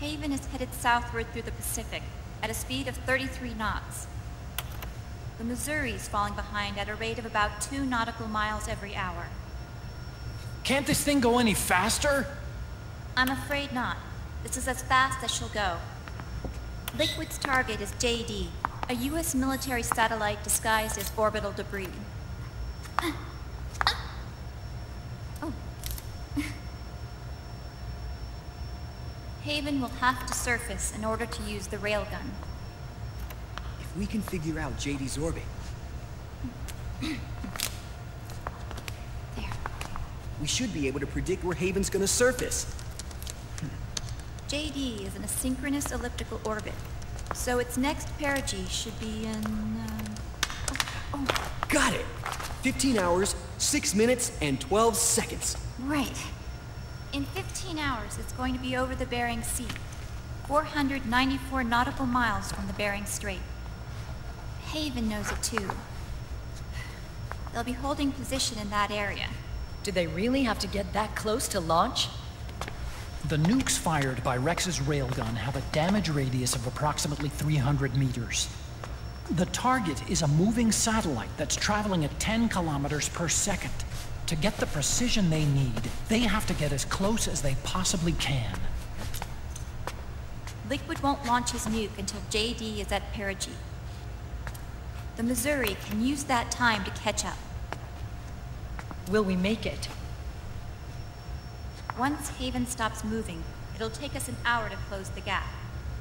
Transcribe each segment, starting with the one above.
Haven is headed southward through the Pacific at a speed of 33 knots. The Missouri's falling behind at a rate of about 2 nautical miles every hour. Can't this thing go any faster? I'm afraid not. This is as fast as she'll go. Liquid's target is JD, a U.S. military satellite disguised as orbital debris. Oh. Haven will have to surface in order to use the railgun. If we can figure out JD's orbit... There. we should be able to predict where Haven's gonna surface. JD is in a synchronous elliptical orbit, so its next perigee should be in... Got it! 15 hours, 6 minutes, and 12 seconds. Right. In 15 hours, it's going to be over the Bering Sea, 494 nautical miles from the Bering Strait. Haven knows it too. They'll be holding position in that area. Do they really have to get that close to launch? The nukes fired by Rex's railgun have a damage radius of approximately 300 meters. The target is a moving satellite that's traveling at 10 kilometers per second. To get the precision they need, they have to get as close as they possibly can. Liquid won't launch his nuke until JD is at perigee. The Missouri can use that time to catch up. Will we make it? Once Haven stops moving, it'll take us an hour to close the gap.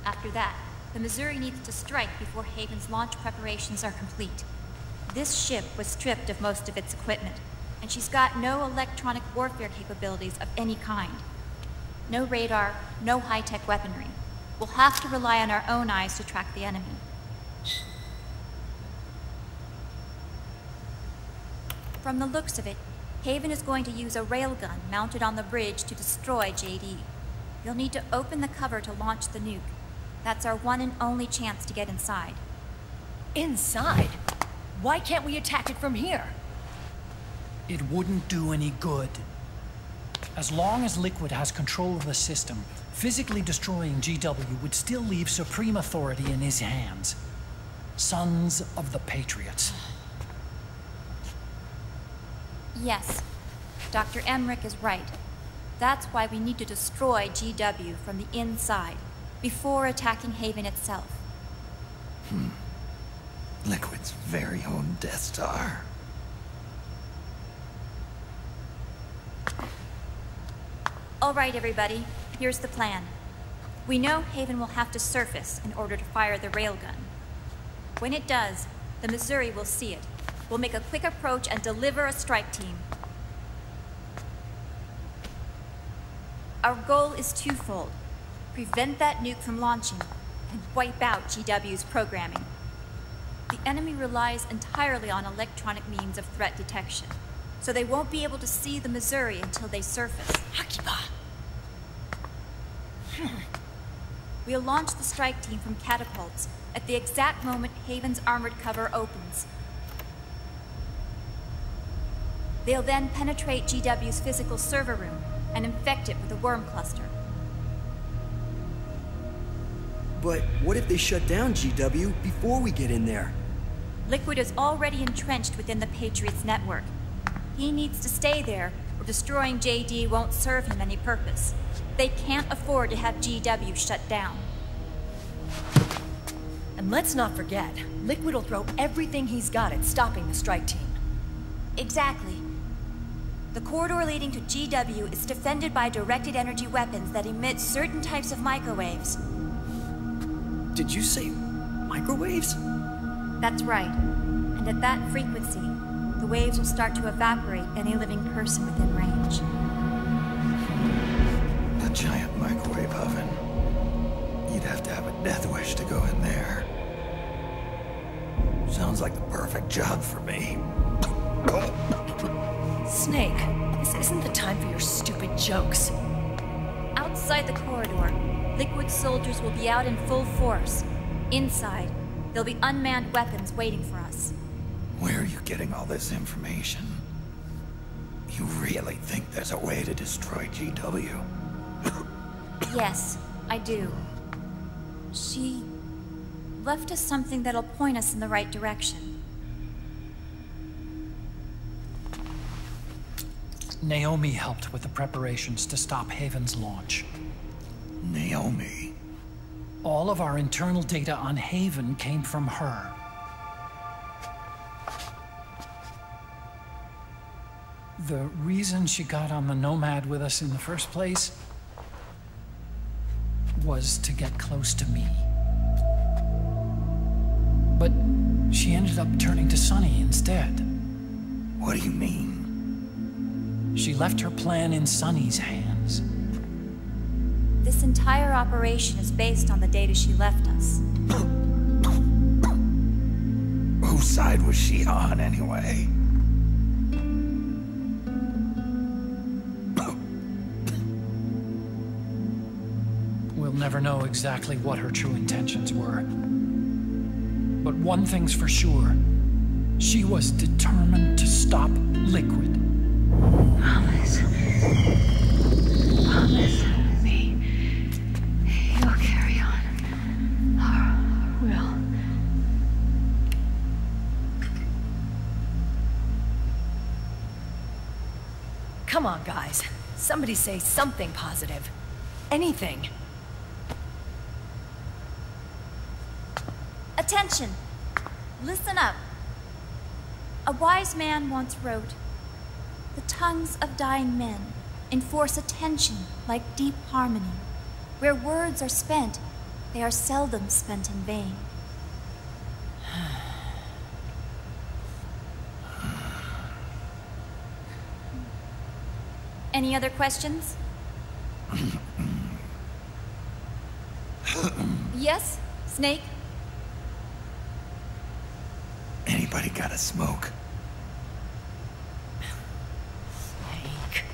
After that, the Missouri needs to strike before Haven's launch preparations are complete. This ship was stripped of most of its equipment, and she's got no electronic warfare capabilities of any kind. No radar, no high-tech weaponry. We'll have to rely on our own eyes to track the enemy. From the looks of it, Haven is going to use a railgun mounted on the bridge to destroy JD. You'll need to open the cover to launch the nuke. That's our one and only chance to get inside. Inside? Why can't we attack it from here? It wouldn't do any good. As long as Liquid has control of the system, physically destroying GW would still leave supreme authority in his hands. Sons of the Patriots. Yes, Dr. Emmerich is right. That's why we need to destroy GW from the inside, before attacking Haven itself. Liquid's very own Death Star. All right, everybody, here's the plan. We know Haven will have to surface in order to fire the railgun. When it does, the Missouri will see it. We'll make a quick approach and deliver a strike team. Our goal is twofold. Prevent that nuke from launching, and wipe out GW's programming. The enemy relies entirely on electronic means of threat detection, so they won't be able to see the Missouri until they surface. Akiba! We'll launch the strike team from catapults at the exact moment Haven's armored cover opens. They'll then penetrate GW's physical server room and infect it with a worm cluster. But what if they shut down GW before we get in there? Liquid is already entrenched within the Patriots network. He needs to stay there, or destroying JD won't serve him any purpose. They can't afford to have GW shut down. And let's not forget, Liquid will throw everything he's got at stopping the strike team. Exactly. The corridor leading to GW is defended by directed energy weapons that emit certain types of microwaves. Did you say microwaves? That's right. And at that frequency, the waves will start to evaporate any living person within range. A giant microwave oven. You'd have to have a death wish to go in there. Sounds like the perfect job for me. Snake, this isn't the time for your stupid jokes. Outside the corridor, Liquid soldiers will be out in full force. Inside, there'll be unmanned weapons waiting for us. Where are you getting all this information? You really think there's a way to destroy GW? Yes, I do. She left us something that'll point us in the right direction. Naomi helped with the preparations to stop Haven's launch. Naomi? All of our internal data on Haven came from her. The reason she got on the Nomad with us in the first place was to get close to me. But she ended up turning to Sunny instead. What do you mean? She left her plan in Sunny's hands. This entire operation is based on the data she left us. Whose side was she on, anyway? We'll never know exactly what her true intentions were. But one thing's for sure. She was determined to stop Liquid. Promise. Promise me. You'll carry on. Or will. Come on, guys. Somebody say something positive. Anything. Attention! Listen up. A wise man once wrote, "The tongues of dying men enforce attention like deep harmony. Where words are spent, they are seldom spent in vain." Any other questions? Yes, Snake? Anybody got a smoke? Snake.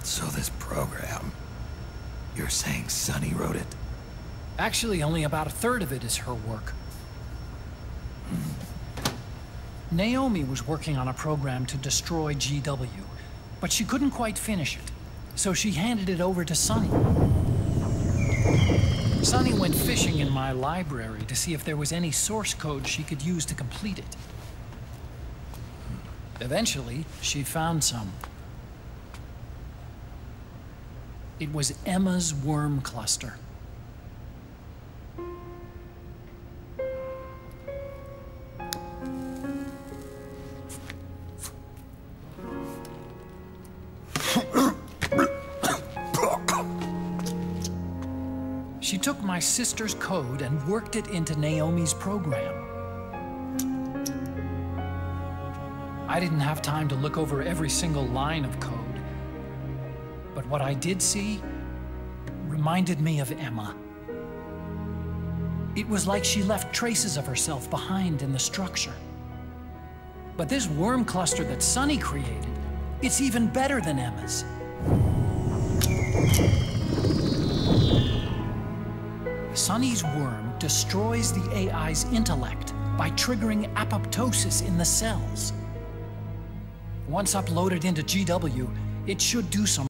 So this program, you're saying Sunny wrote it? Actually, only about a third of it is her work. Naomi was working on a program to destroy GW, but she couldn't quite finish it, so she handed it over to Sunny. Sunny went fishing in my library to see if there was any source code she could use to complete it. Eventually, she found some. It was Emma's worm cluster. She took my sister's code and worked it into Naomi's program. I didn't have time to look over every single line of code, but what I did see reminded me of Emma. It was like she left traces of herself behind in the structure. But this worm cluster that Sunny created, it's even better than Emma's. Sunny's worm destroys the AI's intellect by triggering apoptosis in the cells. Once uploaded into GW, it should do some